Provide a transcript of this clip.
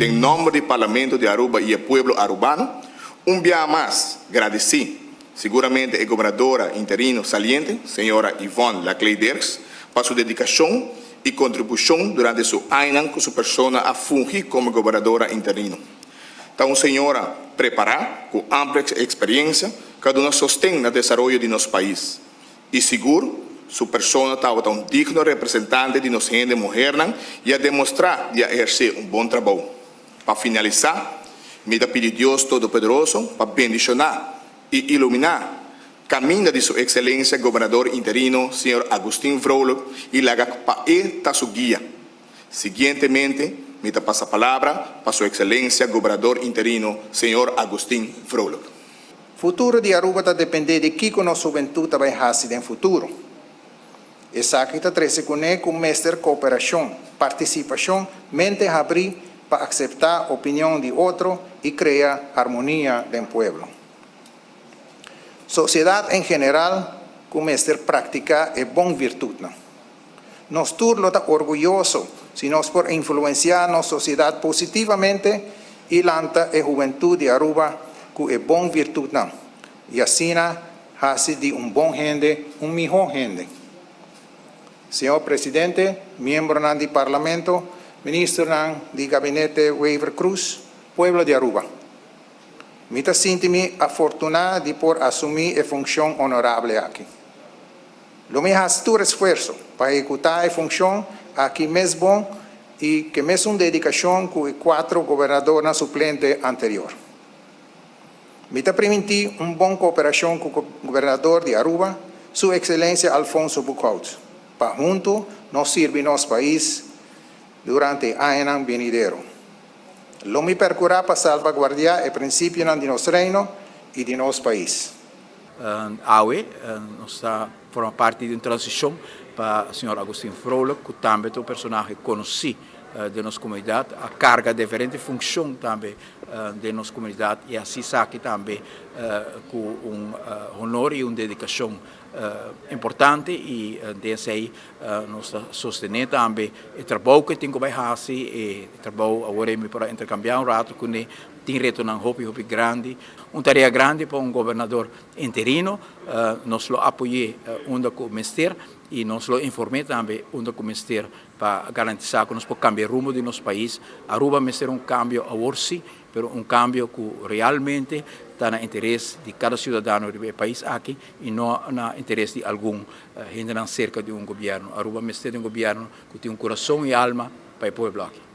em nome do Parlamento de Aruba e do povo arubano, dia mais agradeci seguramente a governadora interino saliente, senhora Yvonne Laclay Dirks, para sua dedicação e contribuição durante seu ano com sua persona a fungir como governadora interino. Então, senhora preparada, com ampla experiência, cada uma sostém no desenvolvimento de nosso país. E seguro, sua persona estava tão digno representante de nossa gente moderna e a demonstrar de exercer bom trabalho. Para finalizar, me pedir a Deus Todo-Poderoso para bendicionar e iluminar caminho de sua excelência governador interino, senhor Agustín Vrolijk, e laga para ele su guia. Seguintemente, me passa a palavra para sua excelência governador interino, senhor Agustín Vrolijk. O futuro de Aruba está dependendo de que a nossa juventude vai fazer no futuro. Essa aqui está trazendo com mestre cooperação, participação, mente abrir para aceitar a opinião de outro e criar harmonia no povo. Sociedade em geral, começa a praticar é bom virtude. Nós todos estamos orgulhosos se nós por influenciar nossa sociedade positivamente e lança a juventude de Aruba com é bom virtude. E assim, faz de bom gente, melhor gente. Senhor Presidente, membro do Parlamento, ministro do Gabinete Weaver Cruz, povo de Aruba. Me sinto-me afortunado de por assumir a função honorável aqui. Eu me faço todo esforço para executar a função aqui mesmo e que mesmo dedicação com 4 governadores suplentes anteriores. Me permiti boa cooperação com o governador de Aruba, Sua Excelência Alfonso Bucaut, para junto nós servir nosso país durante o ano venidero. Lo me percurar para salvaguardar o princípio de nosso reino e de nosso país. Nós forma parte de uma transição para o senhor Agustín Vrolijk, que também é um personagem conhecido de nossa comunidade, a carga de diferentes funções também de nossa comunidade e assim sabe também com honor e dedicação importante e desse aí nós sostenemos também o trabalho que tem que fazer e o trabalho agora para intercambiar rato com tem retorno hopi grande, tarefa grande para governador interino, nós lo apoiamos onde começar e nós lo informamos também onde começar para garantir que nós podemos cambiar o rumo de nosso país. Aruba vai ser cambio agora sim, mas cambio que realmente está no interesse de cada cidadão do país aqui e não no interesse de algum gente cerca de governo. Aruba vai ser governo que tem coração e alma para o povo aqui.